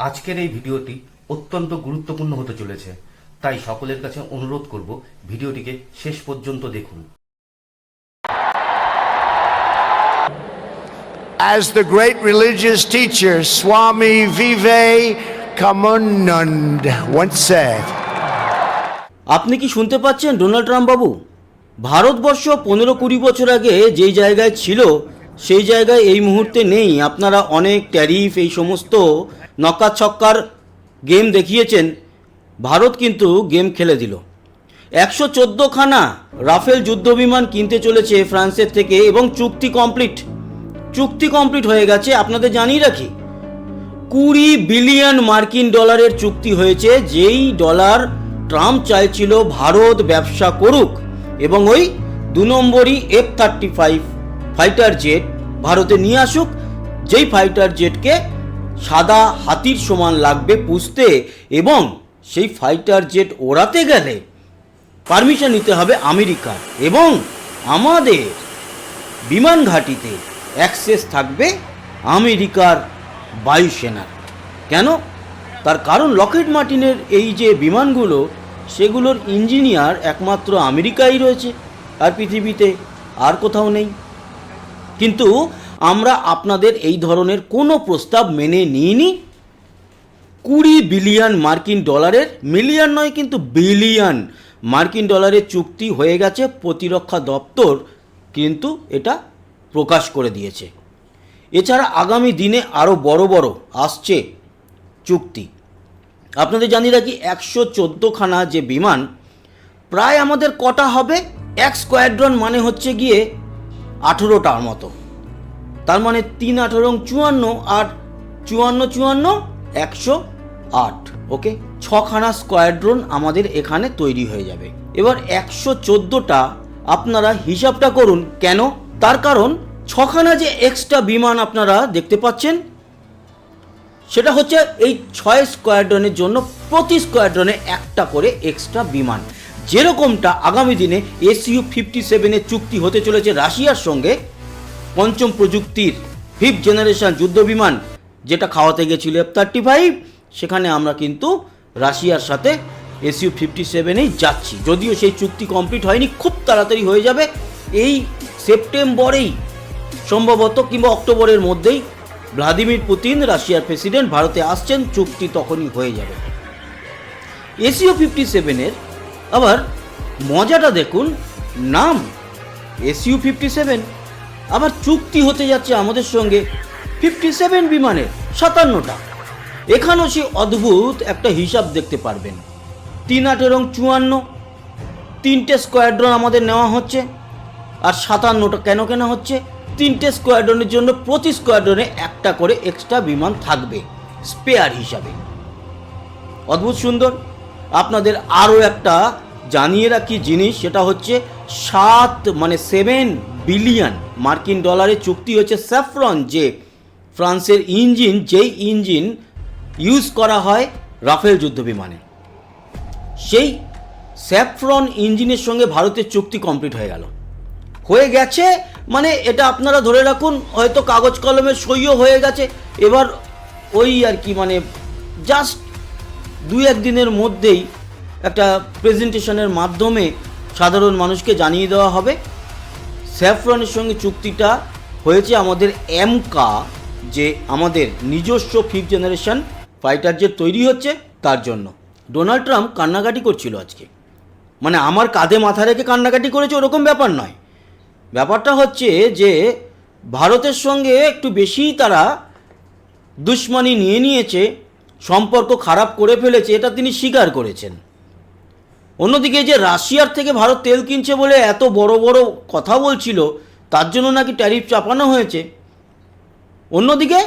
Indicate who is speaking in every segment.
Speaker 1: আজকের এই ভিডিওটি অত্যন্ত গুরুত্বপূর্ণ হতে চলেছে, তাই সকলের কাছে অনুরোধ করব ভিডিওটিকে শেষ পর্যন্ত দেখুন।
Speaker 2: As the great religious teacher Swami Vivekanand once said,
Speaker 3: আপনি কি শুনতে পাচ্ছেন ডোনাল্ড ট্রাম্প বাবু? ভারতবর্ষ 15-20 বছর আগে যেই জায়গায় ছিল সেই জায়গায় এই মুহূর্তে নেই। আপনারা অনেক ট্যারিফ এই সমস্ত নক্কা ছক্কার গেম দেখিয়েছেন, ভারত কিন্তু গেম খেলে দিল। 114খানা রাফেল যুদ্ধবিমান কিনতে চলেছে ফ্রান্সের থেকে এবং চুক্তি কমপ্লিট হয়ে গেছে। আপনাদের জানিয়ে রাখি, 20 বিলিয়ন মার্কিন ডলারের চুক্তি হয়েছে, যেই ডলার ট্রাম্প চাইছিল ভারত ব্যবসা করুক এবং ওই 2 নম্বরই F-35 ফাইটার জেট ভারতে নিয়ে আসুক, যেই ফাইটার জেটকে সাদা হাতির সমান লাগবে পুষতে, এবং সেই ফাইটার জেট ওড়াতে গেলে পারমিশন নিতে হবে আমেরিকার, এবং আমাদের বিমান ঘাঁটিতে অ্যাক্সেস থাকবে আমেরিকার বায়ুসেনার। কেন? তার কারণ লকহিড মার্টিনের এই যে বিমানগুলো, সেগুলোর ইঞ্জিনিয়ার একমাত্র আমেরিকায় রয়েছে, আর পৃথিবীতে আর কোথাও নেই। কিন্তু আমরা আপনাদের এই ধরনের কোনো প্রস্তাব মেনে নিইনি। 20 বিলিয়ন মার্কিন ডলারের, মিলিয়ন নয় কিন্তু বিলিয়ন মার্কিন ডলারের চুক্তি হয়ে গেছে। প্রতিরক্ষা দপ্তর কিন্তু এটা প্রকাশ করে দিয়েছে। এছাড়া আগামী দিনে আরও বড় বড় আসছে চুক্তি। আপনাদের জানিয়ে রাখি, 114খানা যে বিমান, প্রায় আমাদের কটা হবে? এক স্কোয়াড্রন মানে হচ্ছে গিয়ে 18টার মতো। তার মানে 3 18 54, আর 54 108। ওকে, 6খানা স্কোয়াড্রন আমাদের এখানে তৈরি হয়ে যাবে। এবার 114টা আপনারা হিসাবটা করুন। কেন? তার কারণ 6খানা যে এক্সট্রা বিমান আপনারা দেখতে পাচ্ছেন, সেটা হচ্ছে এই 6 স্কোয়াড্রনের জন্য প্রতি স্কোয়াড্রনে একটা করে এক্সট্রা বিমান। যেরকমটা আগামী দিনে Su-57-এর চুক্তি হতে চলেছে রাশিয়ার সঙ্গে, পঞ্চম প্রযুক্তির 5th জেনারেশন যুদ্ধবিমান যেটা খাওয়াতে গেছিল F-35, সেখানে আমরা কিন্তু রাশিয়ার সাথে Su-57-এই যাচ্ছি। যদিও সেই চুক্তি কমপ্লিট হয়নি, খুব তাড়াতাড়ি হয়ে যাবে। এই সেপ্টেম্বরেই সম্ভবত, কিংবা অক্টোবরের মধ্যেই ভ্লাদিমির পুতিন, রাশিয়ার প্রেসিডেন্ট, ভারতে আসছেন, চুক্তি তখনই হয়ে যাবে। Su-57-এর আবার মজাটা দেখুন, নাম Su-57, আবার চুক্তি হতে যাচ্ছে আমাদের সঙ্গে 57 বিমানের 57টা। এখানেও সে অদ্ভুত একটা হিসাব দেখতে পারবেন। 3 18 54, 3টে স্কোয়াড্রন আমাদের নেওয়া হচ্ছে, আর 57টা কেন কেনা হচ্ছে? 3টে স্কোয়াড্রনের জন্য প্রতি স্কোয়াড্রনে একটা করে এক্সট্রা বিমান থাকবে স্পেয়ার হিসাবে। অদ্ভুত সুন্দর। আপনাদের আরও একটা জানিয়ে রাখি জিনিস, সেটা হচ্ছে 7 বিলিয়ন মার্কিন ডলারের চুক্তি হচ্ছে স্যাফরন, যে ফ্রান্সের ইঞ্জিন, যেই ইঞ্জিন ইউজ করা হয় রাফেল যুদ্ধবিমানে, সেই স্যাফরন ইঞ্জিনের সঙ্গে ভারতের চুক্তি কমপ্লিট হয়ে গেছে। মানে এটা আপনারা ধরে রাখুন, হয়তো কাগজ কলমের সইও হয়ে গেছে। এবার ওই আর কি, মানে জাস্ট 2-1 দিনের মধ্যেই একটা প্রেজেন্টেশনের মাধ্যমে সাধারণ মানুষকে জানিয়ে দেওয়া হবে স্যাফরনের সঙ্গে চুক্তিটা হয়েছে আমাদের এমকা, যে আমাদের নিজস্ব 5th জেনারেশন ফাইটার জেট তৈরি হচ্ছে তার জন্য। ডোনাল্ড ট্রাম্প কান্নাকাটি করছিল আজকে, মানে আমার কাঁধে মাথা রেখে কান্নাকাটি করেছে ওরকম ব্যাপার নয়। ব্যাপারটা হচ্ছে যে ভারতের সঙ্গে একটু বেশিই তারা দুশ্মনী নিয়ে নিয়েছে, সম্পর্ক খারাপ করে ফেলেছে, এটা তিনি স্বীকার করেছেন। অন্যদিকে যে রাশিয়ার থেকে ভারত তেল কিনছে বলে এত বড় বড় কথা বলছিল, তার জন্য নাকি ট্যারিফ চাপানো হয়েছে। অন্যদিকে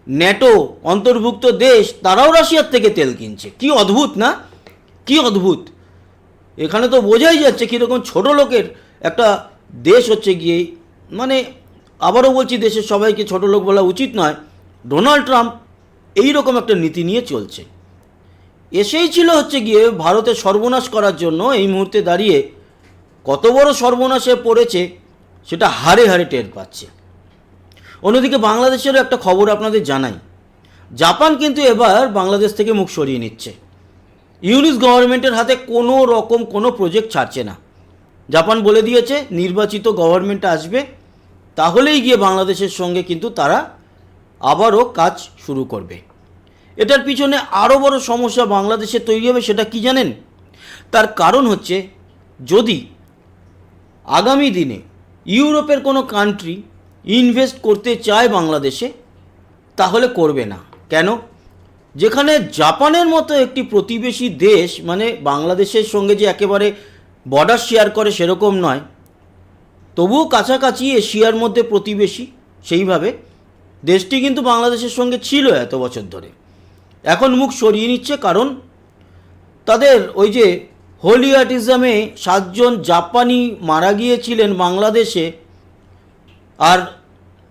Speaker 3: ন্যাটো অন্তর্ভুক্ত দেশ, তারাও রাশিয়ার থেকে তেল কিনছে। কি অদ্ভুত না? কি অদ্ভুত! এখানে তো বোঝাই যাচ্ছে কীরকম ছোট লোকের একটা দেশ হচ্ছে গিয়ে। মানে আবারও বলছি, দেশের সবাইকে ছোট লোক বলা উচিত নয়। ডোনাল্ড ট্রাম্প এইরকম একটা নীতি নিয়ে চলছে। এসেই ছিল হচ্ছে গিয়ে ভারতের সর্বনাশ করার জন্য। এই মুহূর্তে দাঁড়িয়ে কত বড় সর্বনাশে পড়েছে সেটা হাড়ে হাড়ে টের পাচ্ছে। অন্যদিকে বাংলাদেশেরও একটা খবর আপনাদের জানাই। জাপান কিন্তু এবার বাংলাদেশ থেকে মুখ সরিয়ে নিচ্ছে। ইউনিস গভর্নমেন্টের হাতে কোনো রকম কোনো প্রজেক্ট ছাড়ছে না। জাপান বলে দিয়েছে নির্বাচিত গভর্নমেন্ট আসবে, তাহলেই গিয়ে বাংলাদেশের সঙ্গে কিন্তু তারা আবারও কাজ শুরু করবে। এটার পিছনে আরও বড় সমস্যা বাংলাদেশে তৈরি হবে, সেটা কি জানেন? তার কারণ হচ্ছে, যদি আগামী দিনে ইউরোপের কোনো কান্ট্রি ইনভেস্ট করতে চায় বাংলাদেশে, তাহলে করবে না। কেন? যেখানে জাপানের মতো একটি প্রতিবেশী দেশ, মানে বাংলাদেশের সঙ্গে যে একেবারে বর্ডার শেয়ার করে সেরকম নয়, তবুও কাছাকাছি এশিয়ার মধ্যে প্রতিবেশী, সেইভাবে দেশটি কিন্তু বাংলাদেশের সঙ্গে ছিল এত বছর ধরে। এখন মুখ সরিয়ে নিচ্ছে, কারণ তাদের ওই যে হোলিয়াটিজমে 7 জন জাপানি মারা গিয়েছিলেন বাংলাদেশে, আর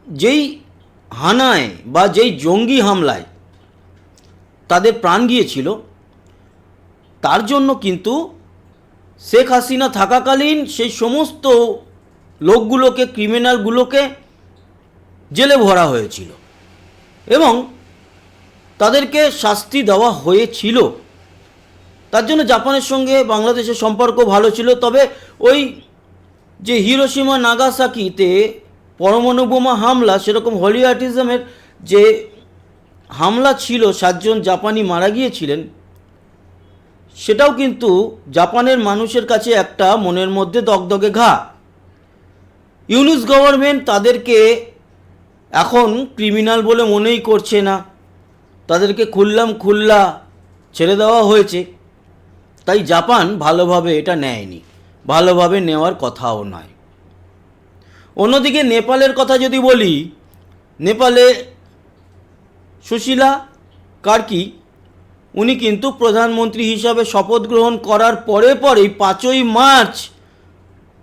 Speaker 3: যেই হানায় বা যেই জঙ্গি হামলায় তাদের প্রাণ গিয়েছিল, তার জন্য কিন্তু শেখ হাসিনা থাকাকালীন সেই সমস্ত লোকগুলোকে, ক্রিমিনালগুলোকে জেলে ভরা হয়েছিল এবং তাদেরকে শাস্তি দেওয়া হয়েছিল। তার জন্য জাপানের সঙ্গে বাংলাদেশের সম্পর্ক ভালো ছিল। তবে ওই যে হিরোশিমা নাগাসাকিতে পরমাণু বোমা হামলা, সেরকম হোলিয়াটিজমের যে হামলা ছিল, 7 জন জাপানি মারা গিয়েছিলেন, সেটাও কিন্তু জাপানের মানুষের কাছে একটা মনের মধ্যে দগদগে ঘা। ইউনিস গভর্নমেন্ট তাদেরকে এখন ক্রিমিনাল বলে মনেই করছে না, তাদেরকে খুল্লা ছেড়ে দেওয়া হয়েছে। তাই জাপান ভালোভাবে এটা নেয়নি, ভালোভাবে নেওয়ার কথাও নয়। অন্যদিকে নেপালের কথা যদি বলি, নেপালে সুশীলা কার্কি, উনি কিন্তু প্রধানমন্ত্রী হিসাবে শপথ গ্রহণ করার পরেই 5ই মার্চ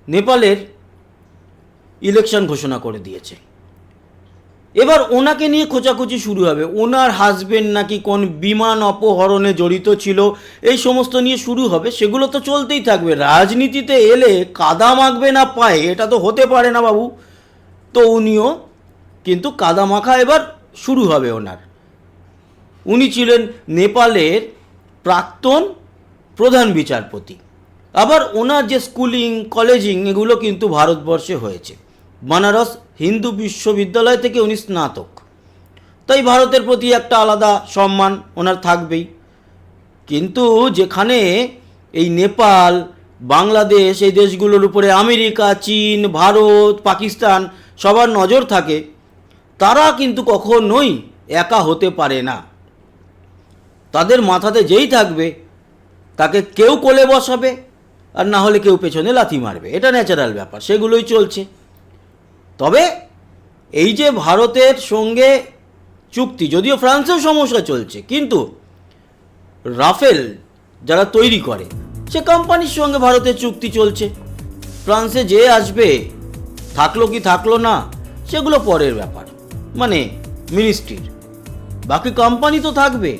Speaker 3: নেপালের ইলেকশন ঘোষণা করে দিয়েছে। এবার ওনাকে নিয়ে খোঁচাখুচি শুরু হবে। ওনার হাজবেন্ড নাকি কোন বিমান অপহরণে জড়িত ছিল, এই সমস্ত নিয়ে শুরু হবে। সেগুলো তো চলতেই থাকবে। রাজনীতিতে এলে কাদা মাখবে না পায়ে, এটা তো হতে পারে না বাবু। তো উনিও কিন্তু কাদা মাখা এবার শুরু হবে ওনার। উনি ছিলেন নেপালের প্রাক্তন প্রধান বিচারপতি। আবার ওনার যে স্কুলিং, কলেজিং, এগুলো কিন্তু ভারতবর্ষে হয়েছে। বানারস হিন্দু বিশ্ববিদ্যালয় থেকে উনি স্নাতক। তাই ভারতের প্রতি একটা আলাদা সম্মান ওনার থাকবেই। কিন্তু যেখানে এই নেপাল, বাংলাদেশ, এই দেশগুলোর উপরে আমেরিকা, চীন, ভারত, পাকিস্তান সবার নজর থাকে, তারা কিন্তু কখনোই একা হতে পারে না। তাদের মাথাতে যেই থাকবে তাকে কেউ কোলে বসাবে, আর না হলে কেউ পেছনে লাথি মারবে। এটা ন্যাচারাল ব্যাপার, সেগুলোই চলছে। তবে এই যে ভারতের সঙ্গে চুক্তি, যদিও ফ্রান্সেও সমস্যা চলছে, কিন্তু রাফেল যারা তৈরি করে সে কোম্পানির সঙ্গে ভারতের চুক্তি চলছে। ফ্রান্সে যে আসবে, থাকলো কি থাকলো না, সেগুলো পরের ব্যাপার, মানে মিনিস্ট্রির। বাকি কোম্পানি তো থাকবে।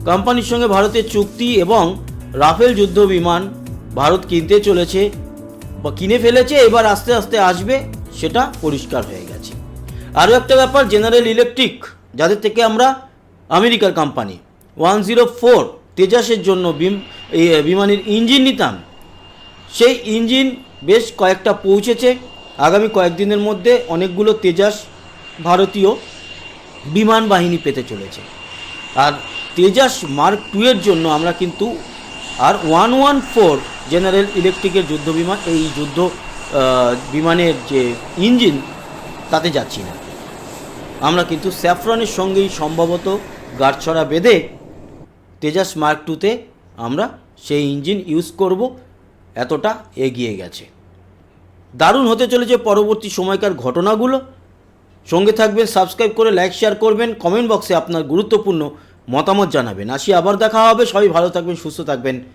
Speaker 3: কোম্পানির সঙ্গে ভারতের চুক্তি, এবং রাফেল যুদ্ধ বিমান ভারত কিনতে চলেছে বা কিনে ফেলেছে, এবার আস্তে আস্তে আসবে, সেটা পরিষ্কার হয়ে গেছে। আরও একটা ব্যাপার, জেনারেল ইলেকট্রিক, যাদের থেকে আমরা আমেরিকার কোম্পানি 104 তেজাসের জন্য বিমানের ইঞ্জিন নিতাম, সেই ইঞ্জিন বেশ কয়েকটা পৌঁছেছে। আগামী কয়েকদিনের মধ্যে অনেকগুলো তেজাস ভারতীয় বিমান বাহিনী পেতে চলেছে। আর তেজাস মার্ক 2 এর জন্য আমরা কিন্তু আর 114 জেনারেল ইলেকট্রিকের যুদ্ধ বিমান, এই যুদ্ধ বিমানের যে ইঞ্জিন, তাতে যাচ্ছি না। আমরা কিন্তু স্যাফরনের সঙ্গেই সম্ভবত গাঁটছড়া বেঁধে তেজাস মার্ক 2তে আমরা সেই ইঞ্জিন ইউজ করব। এতটা এগিয়ে গেছে। দারুণ হতে চলেছে পরবর্তী সময়কার ঘটনাগুলো। সঙ্গে থাকবেন, সাবস্ক্রাইব করে লাইক শেয়ার করবেন, কমেন্ট বক্সে আপনার গুরুত্বপূর্ণ মতামত জানাবেন। আসি, আবার দেখা হবে। সবাই ভালো থাকবেন, সুস্থ থাকবেন।